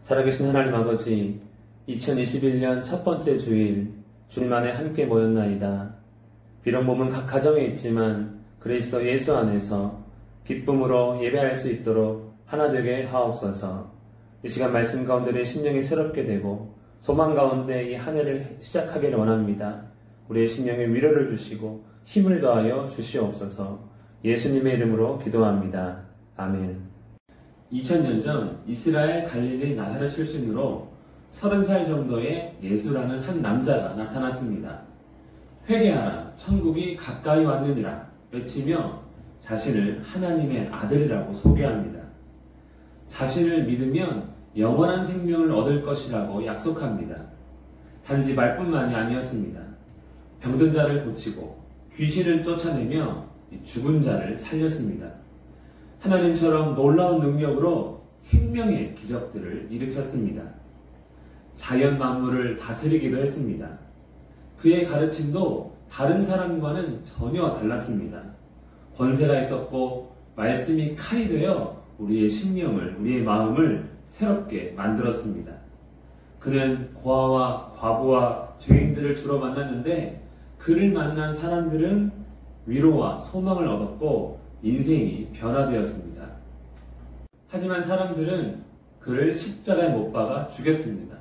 살아계신 하나님 아버지, 2021년 첫 번째 주일 주님 안에 함께 모였나이다. 비록 몸은 각 가정에 있지만 그리스도 예수 안에서 기쁨으로 예배할 수 있도록 하나 되게 하옵소서. 이 시간 말씀 가운데 내 심령이 새롭게 되고 소망 가운데 이 한 해를 시작하기를 원합니다. 우리의 심령에 위로를 주시고 힘을 더하여 주시옵소서. 예수님의 이름으로 기도합니다. 아멘. 2000년 전 이스라엘 갈릴리 나사렛 출신으로 30살 정도의 예수라는 한 남자가 나타났습니다. 회개하라, 천국이 가까이 왔느니라 외치며 자신을 하나님의 아들이라고 소개합니다. 자신을 믿으면 영원한 생명을 얻을 것이라고 약속합니다. 단지 말뿐만이 아니었습니다. 병든 자를 고치고 귀신을 쫓아내며 죽은 자를 살렸습니다. 하나님처럼 놀라운 능력으로 생명의 기적들을 일으켰습니다. 자연 만물을 다스리기도 했습니다. 그의 가르침도 다른 사람과는 전혀 달랐습니다. 권세가 있었고 말씀이 칼이 되어 우리의 심령을, 우리의 마음을 새롭게 만들었습니다. 그는 고아와 과부와 죄인들을 주로 만났는데 그를 만난 사람들은 위로와 소망을 얻었고 인생이 변화되었습니다. 하지만 사람들은 그를 십자가에 못 박아 죽였습니다.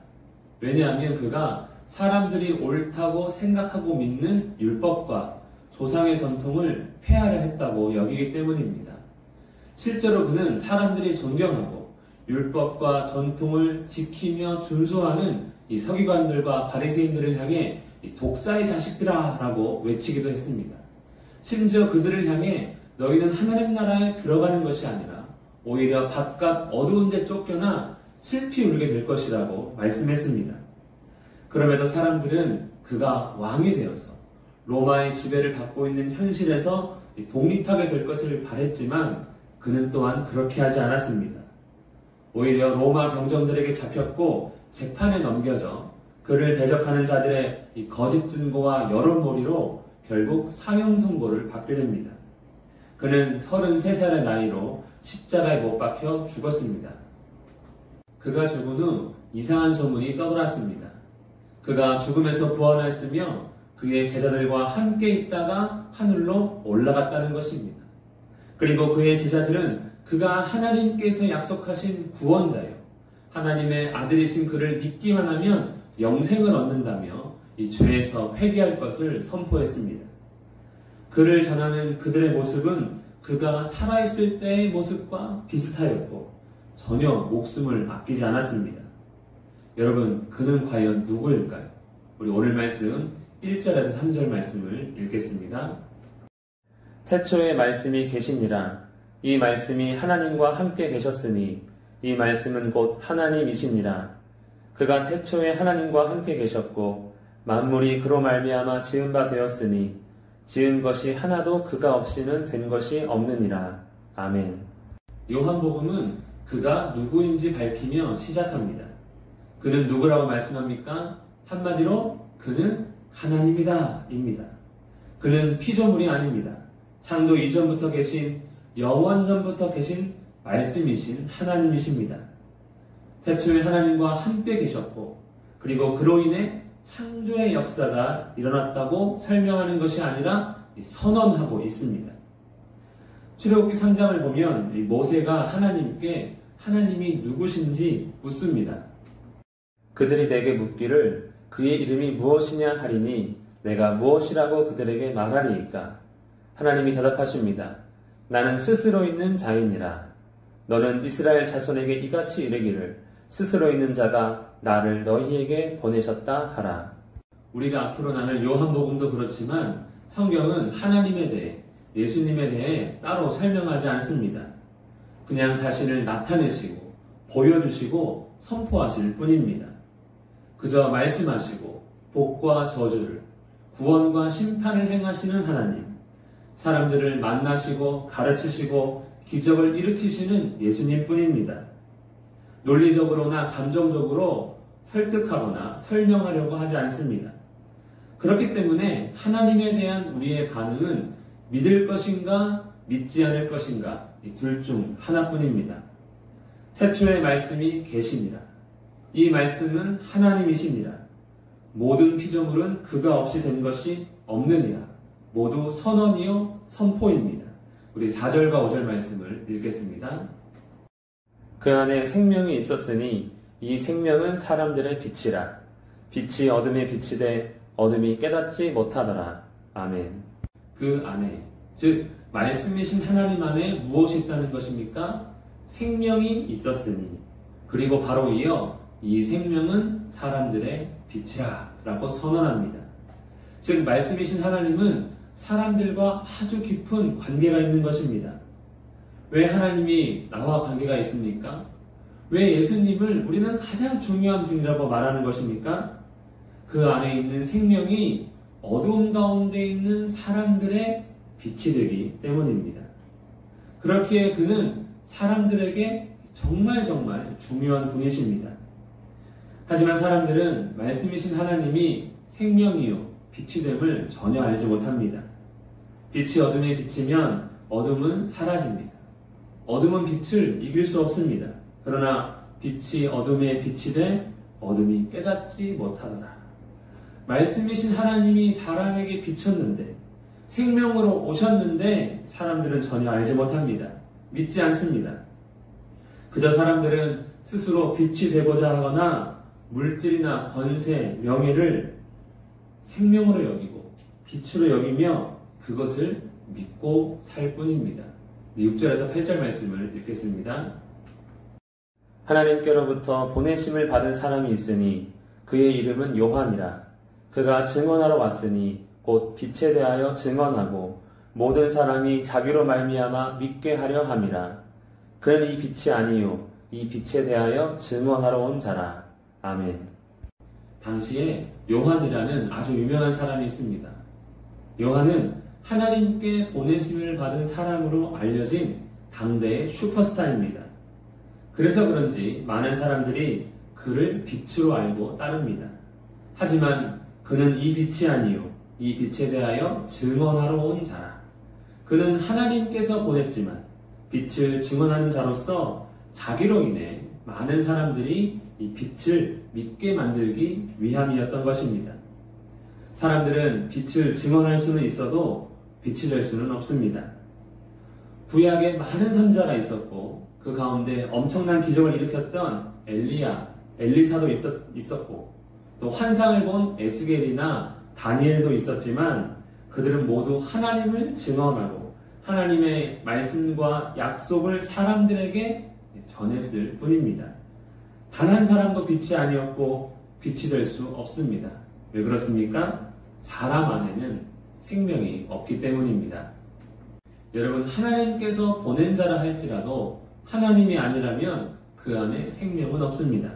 왜냐하면 그가 사람들이 옳다고 생각하고 믿는 율법과 조상의 전통을 폐하려 했다고 여기기 때문입니다. 실제로 그는 사람들이 존경하고 율법과 전통을 지키며 준수하는 이 서기관들과 바리새인들을 향해 독사의 자식들아 라고 외치기도 했습니다. 심지어 그들을 향해 너희는 하나님 나라에 들어가는 것이 아니라 오히려 바깥 어두운 데 쫓겨나 슬피 울게 될 것이라고 말씀했습니다. 그럼에도 사람들은 그가 왕이 되어서 로마의 지배를 받고 있는 현실에서 독립하게 될 것을 바랬지만 그는 또한 그렇게 하지 않았습니다. 오히려 로마 병정들에게 잡혔고 재판에 넘겨져 그를 대적하는 자들의 이 거짓 증거와 여론몰이로 결국 사형 선고를 받게 됩니다. 그는 33살의 나이로 십자가에 못 박혀 죽었습니다. 그가 죽은 후 이상한 소문이 떠돌았습니다. 그가 죽음에서 부활했으며 그의 제자들과 함께 있다가 하늘로 올라갔다는 것입니다. 그리고 그의 제자들은 그가 하나님께서 약속하신 구원자요, 하나님의 아들이신 그를 믿기만 하면 영생을 얻는다며 이 죄에서 회개할 것을 선포했습니다. 그를 전하는 그들의 모습은 그가 살아있을 때의 모습과 비슷하였고 전혀 목숨을 아끼지 않았습니다. 여러분, 그는 과연 누구일까요? 우리 오늘 말씀 1절에서 3절 말씀을 읽겠습니다. 태초에 말씀이 계시니라. 이 말씀이 하나님과 함께 계셨으니 이 말씀은 곧 하나님이시니라. 그가 태초에 하나님과 함께 계셨고 만물이 그로 말미암아 지은 바 되었으니 지은 것이 하나도 그가 없이는 된 것이 없느니라. 아멘. 요한복음은 그가 누구인지 밝히며 시작합니다. 그는 누구라고 말씀합니까? 한마디로 그는 하나님이다 입니다. 그는 피조물이 아닙니다. 창조 이전부터 계신, 영원전부터 계신 말씀이신 하나님이십니다. 태초에 하나님과 함께 계셨고 그리고 그로 인해 창조의 역사가 일어났다고 설명하는 것이 아니라 선언하고 있습니다. 출애굽기 3장을 보면 모세가 하나님께 하나님이 누구신지 묻습니다. 그들이 내게 묻기를 그의 이름이 무엇이냐 하리니 내가 무엇이라고 그들에게 말하리이까. 하나님이 대답하십니다. 나는 스스로 있는 자이니라. 너는 이스라엘 자손에게 이같이 이르기를 스스로 있는 자가 나를 너희에게 보내셨다 하라. 우리가 앞으로 나눌 요한복음도 그렇지만 성경은 하나님에 대해, 예수님에 대해 따로 설명하지 않습니다. 그냥 자신을 나타내시고 보여주시고 선포하실 뿐입니다. 그저 말씀하시고 복과 저주를, 구원과 심판을 행하시는 하나님, 사람들을 만나시고 가르치시고 기적을 일으키시는 예수님 뿐입니다. 논리적으로나 감정적으로 설득하거나 설명하려고 하지 않습니다. 그렇기 때문에 하나님에 대한 우리의 반응은 믿을 것인가 믿지 않을 것인가 이 둘 중 하나뿐입니다. 태초의 말씀이 계시니라. 이 말씀은 하나님이시니라. 모든 피조물은 그가 없이 된 것이 없느니라. 모두 선언이요 선포입니다. 우리 4절과 5절 말씀을 읽겠습니다. 그 안에 생명이 있었으니 이 생명은 사람들의 빛이라. 빛이 어둠에 비치되 어둠이 깨닫지 못하더라. 아멘. 그 안에, 즉 말씀이신 하나님 안에 무엇이 있다는 것입니까? 생명이 있었으니, 그리고 바로 이어 이 생명은 사람들의 빛이라 라고 선언합니다. 즉 말씀이신 하나님은 사람들과 아주 깊은 관계가 있는 것입니다. 왜 하나님이 나와 관계가 있습니까? 왜 예수님을 우리는 가장 중요한 분이라고 말하는 것입니까? 그 안에 있는 생명이 어두움 가운데 있는 사람들의 빛이 되기 때문입니다. 그렇기에 그는 사람들에게 정말 중요한 분이십니다. 하지만 사람들은 말씀이신 하나님이 생명이요 빛이 됨을 전혀 알지 못합니다. 빛이 어둠에 비치면 어둠은 사라집니다. 어둠은 빛을 이길 수 없습니다. 그러나 빛이 어둠에 빛이 돼 어둠이 깨닫지 못하더라. 말씀이신 하나님이 사람에게 비쳤는데, 생명으로 오셨는데 사람들은 전혀 알지 못합니다. 믿지 않습니다. 그저 사람들은 스스로 빛이 되고자 하거나 물질이나 권세, 명예를 생명으로 여기고 빛으로 여기며 그것을 믿고 살 뿐입니다. 6절에서 8절 말씀을 읽겠습니다. 하나님께로부터 보내심을 받은 사람이 있으니 그의 이름은 요한이라. 그가 증언하러 왔으니 곧 빛에 대하여 증언하고 모든 사람이 자기로 말미암아 믿게 하려 함이라. 그는 이 빛이 아니요 이 빛에 대하여 증언하러 온 자라. 아멘. 당시에 요한이라는 아주 유명한 사람이 있습니다. 요한은 하나님께 보내심을 받은 사람으로 알려진 당대의 슈퍼스타입니다. 그래서 그런지 많은 사람들이 그를 빛으로 알고 따릅니다. 하지만 그는 이 빛이 아니요 이 빛에 대하여 증언하러 온 자라. 그는 하나님께서 보냈지만 빛을 증언하는 자로서 자기로 인해 많은 사람들이 이 빛을 믿게 만들기 위함이었던 것입니다. 사람들은 빛을 증언할 수는 있어도 빛이 될 수는 없습니다. 구약에 많은 선지자가 있었고 그 가운데 엄청난 기적을 일으켰던 엘리야, 엘리사도 있었고 또 환상을 본 에스겔이나 다니엘도 있었지만 그들은 모두 하나님을 증언하고 하나님의 말씀과 약속을 사람들에게 전했을 뿐입니다. 단 한 사람도 빛이 아니었고 빛이 될 수 없습니다. 왜 그렇습니까? 사람 안에는 생명이 없기 때문입니다. 여러분, 하나님께서 보낸 자라 할지라도 하나님이 아니라면 그 안에 생명은 없습니다.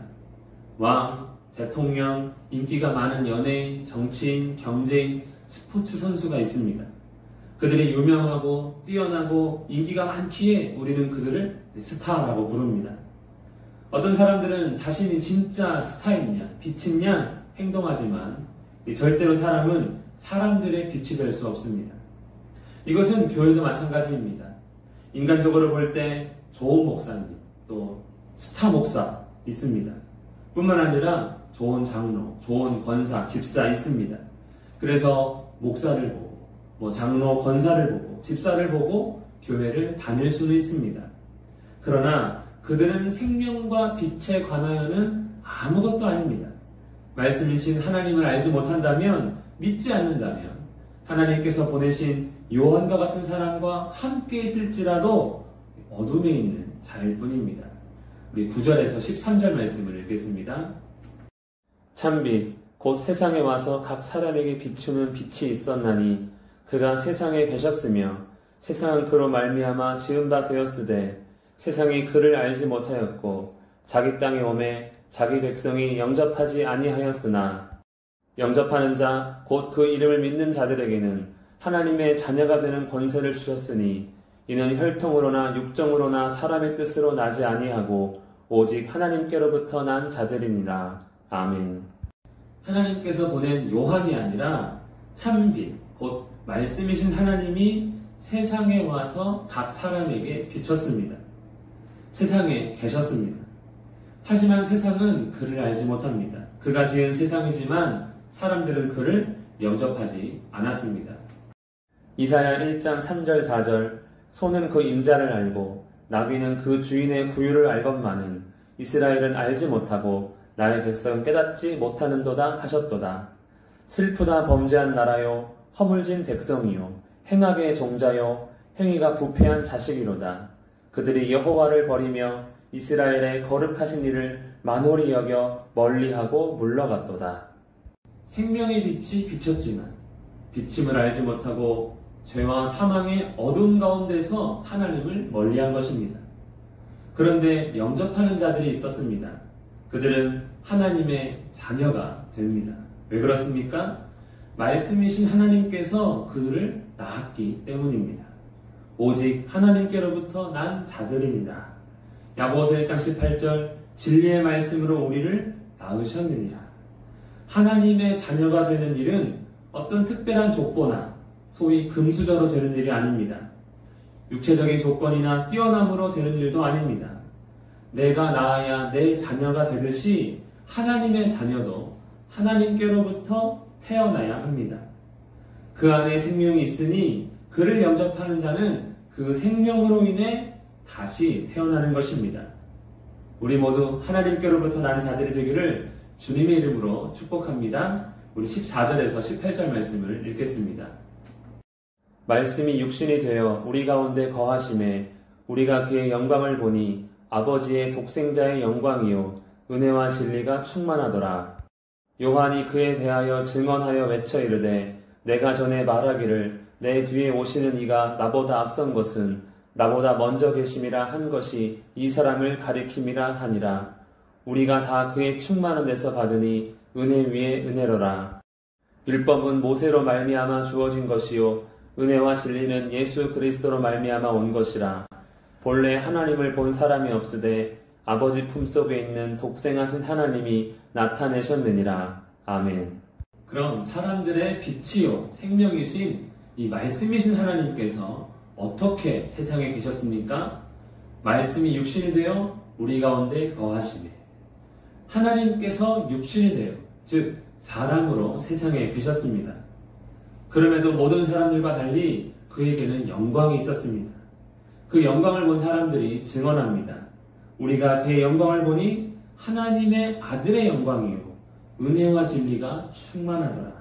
왕, 대통령, 인기가 많은 연예인, 정치인, 경제인, 스포츠 선수가 있습니다. 그들이 유명하고 뛰어나고 인기가 많기에 우리는 그들을 스타라고 부릅니다. 어떤 사람들은 자신이 진짜 스타인 양, 빛인 양 행동하지만 절대로 사람은 사람들의 빛이 될 수 없습니다. 이것은 교회도 마찬가지입니다. 인간적으로 볼 때 좋은 목사님, 또 스타 목사 있습니다. 뿐만 아니라 좋은 장로, 좋은 권사, 집사 있습니다. 그래서 목사를 보고, 장로, 권사를 보고, 집사를 보고 교회를 다닐 수는 있습니다. 그러나 그들은 생명과 빛에 관하여는 아무것도 아닙니다. 말씀이신 하나님을 알지 못한다면, 믿지 않는다면 하나님께서 보내신 요한과 같은 사람과 함께 있을지라도 어둠에 있는 자일 뿐입니다. 우리 9절에서 13절 말씀을 읽겠습니다. 참빛 곧 세상에 와서 각 사람에게 비추는 빛이 있었나니 그가 세상에 계셨으며 세상은 그로 말미암아 지은 바 되었으되 세상이 그를 알지 못하였고 자기 땅에 오매 자기 백성이 영접하지 아니하였으나 영접하는 자 곧 그 이름을 믿는 자들에게는 하나님의 자녀가 되는 권세를 주셨으니 이는 혈통으로나 육정으로나 사람의 뜻으로 나지 아니하고 오직 하나님께로부터 난 자들이니라. 아멘. 하나님께서 보낸 요한이 아니라 참빛 곧 말씀이신 하나님이 세상에 와서 각 사람에게 비쳤습니다. 세상에 계셨습니다. 하지만 세상은 그를 알지 못합니다. 그가 지은 세상이지만 사람들은 그를 영접하지 않았습니다. 이사야 1장 3절 4절 소는 그 임자를 알고 나귀는 그 주인의 구유를 알건만은 이스라엘은 알지 못하고 나의 백성은 깨닫지 못하는도다 하셨도다. 슬프다 범죄한 나라요 허물진 백성이요 행악의 종자요 행위가 부패한 자식이로다. 그들이 여호와를 버리며 이스라엘의 거룩하신 이를 만홀히 여겨 멀리하고 물러갔도다. 생명의 빛이 비쳤지만 비침을 알지 못하고 죄와 사망의 어두움 가운데서 하나님을 멀리한 것입니다. 그런데 영접하는 자들이 있었습니다. 그들은 하나님의 자녀가 됩니다. 왜 그렇습니까? 말씀이신 하나님께서 그들을 낳았기 때문입니다. 오직 하나님께로부터 난 자들이니라. 야고보서 1장 18절 진리의 말씀으로 우리를 낳으셨느니라. 하나님의 자녀가 되는 일은 어떤 특별한 족보나 소위 금수저로 되는 일이 아닙니다. 육체적인 조건이나 뛰어남으로 되는 일도 아닙니다. 내가 낳아야 내 자녀가 되듯이 하나님의 자녀도 하나님께로부터 태어나야 합니다. 그 안에 생명이 있으니 그를 영접하는 자는 그 생명으로 인해 다시 태어나는 것입니다. 우리 모두 하나님께로부터 난 자들이 되기를 주님의 이름으로 축복합니다. 우리 14절에서 18절 말씀을 읽겠습니다. 말씀이 육신이 되어 우리 가운데 거하심에 우리가 그의 영광을 보니 아버지의 독생자의 영광이요 은혜와 진리가 충만하더라. 요한이 그에 대하여 증언하여 외쳐 이르되 내가 전에 말하기를 내 뒤에 오시는 이가 나보다 앞선 것은 나보다 먼저 계심이라 한 것이 이 사람을 가리킴이라 하니라. 우리가 다 그의 충만한 데서 받으니 은혜 위에 은혜로라. 율법은 모세로 말미암아 주어진 것이요 은혜와 진리는 예수 그리스도로 말미암아 온 것이라. 본래 하나님을 본 사람이 없으되 아버지 품속에 있는 독생하신 하나님이 나타내셨느니라. 아멘. 그럼 사람들의 빛이요 생명이신 이 말씀이신 하나님께서 어떻게 세상에 계셨습니까? 말씀이 육신이 되어 우리 가운데 거하시네. 하나님께서 육신이 되어 즉 사람으로 세상에 계셨습니다. 그럼에도 모든 사람들과 달리 그에게는 영광이 있었습니다. 그 영광을 본 사람들이 증언합니다. 우리가 그의 영광을 보니 하나님의 아들의 영광이요 은혜와 진리가 충만하더라.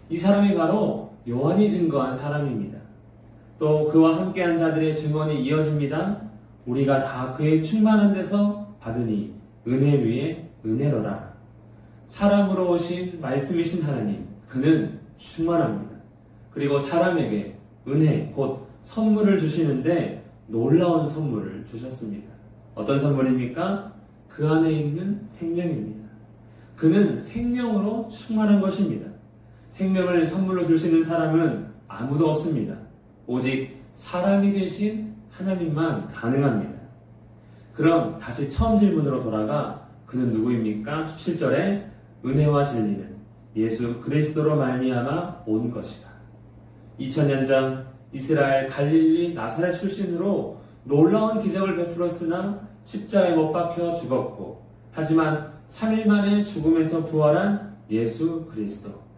이 사람이 바로 요한이 증거한 사람입니다. 또 그와 함께한 자들의 증언이 이어집니다. 우리가 다 그의 충만한 데서 받으니 은혜 위에 은혜로라. 사람으로 오신 말씀이신 하나님, 그는 충만합니다. 그리고 사람에게 은혜, 곧 선물을 주시는데 놀라운 선물을 주셨습니다. 어떤 선물입니까? 그 안에 있는 생명입니다. 그는 생명으로 충만한 것입니다. 생명을 선물로 주시는 사람은 아무도 없습니다. 오직 사람이 되신 하나님만 가능합니다. 그럼 다시 처음 질문으로 돌아가 그는 누구입니까? 17절에 은혜와 진리는 예수 그리스도로 말미암아 온 것이라. 2000년 전 이스라엘 갈릴리 나사렛 출신으로 놀라운 기적을 베풀었으나 십자가에 못 박혀 죽었고 하지만 3일 만에 죽음에서 부활한 예수 그리스도.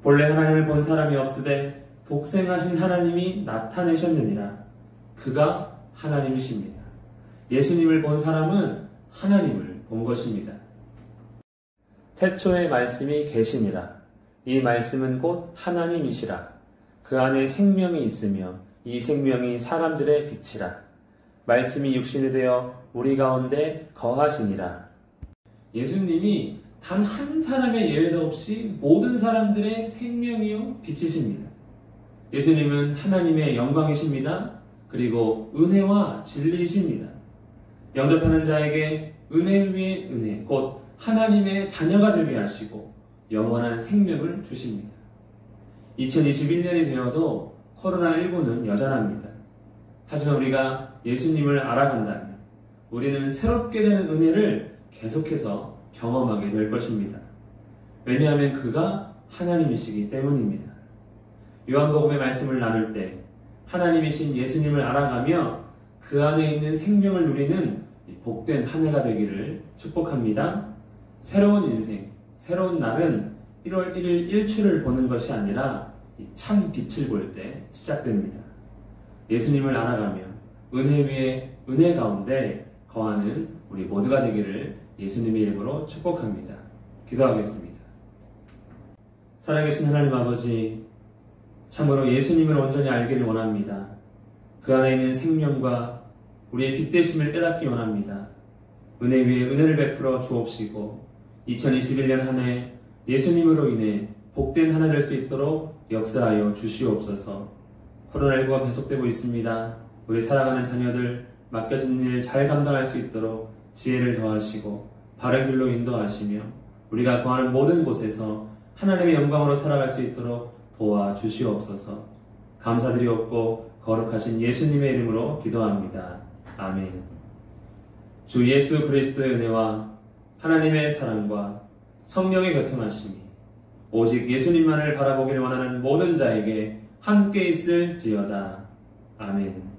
본래 하나님을 본 사람이 없으되 독생하신 하나님이 나타내셨느니라. 그가 하나님이십니다. 예수님을 본 사람은 하나님을 본 것입니다. 태초의 말씀이 계시니라. 이 말씀은 곧 하나님이시라. 그 안에 생명이 있으며 이 생명이 사람들의 빛이라. 말씀이 육신이 되어 우리 가운데 거하시니라. 예수님이 단 한 사람의 예외도 없이 모든 사람들의 생명이요 빛이십니다. 예수님은 하나님의 영광이십니다. 그리고 은혜와 진리이십니다. 영접하는 자에게 은혜 위에 은혜, 곧 하나님의 자녀가 되게 하시고 영원한 생명을 주십니다. 2021년이 되어도 코로나19는 여전합니다. 하지만 우리가 예수님을 알아간다면 우리는 새롭게 되는 은혜를 계속해서 경험하게 될 것입니다. 왜냐하면 그가 하나님이시기 때문입니다. 요한복음의 말씀을 나눌 때 하나님이신 예수님을 알아가며 그 안에 있는 생명을 누리는 복된 한 해가 되기를 축복합니다. 새로운 인생, 새로운 날은 1월 1일 일출을 보는 것이 아니라 참 빛을 볼 때 시작됩니다. 예수님을 알아가며 은혜 위에 은혜 가운데 거하는 우리 모두가 되기를 예수님의 이름으로 축복합니다. 기도하겠습니다. 살아계신 하나님 아버지, 참으로 예수님을 온전히 알기를 원합니다. 그 안에 있는 생명과 우리의 빛 되심을 깨닫기 원합니다. 은혜 위에 은혜를 베풀어 주옵시고 2021년 한 해 예수님으로 인해 복된 한 해 될 수 있도록 역사하여 주시옵소서. 코로나19가 계속되고 있습니다. 우리 사랑하는 자녀들 맡겨진 일 잘 감당할 수 있도록 지혜를 더하시고 바른 길로 인도하시며 우리가 거하는 모든 곳에서 하나님의 영광으로 살아갈 수 있도록 도와주시옵소서. 감사드리옵고 거룩하신 예수님의 이름으로 기도합니다. 아멘. 주 예수 그리스도의 은혜와 하나님의 사랑과 성령의 교통하심이 오직 예수님만을 바라보길 원하는 모든 자에게 함께 있을지어다. 아멘.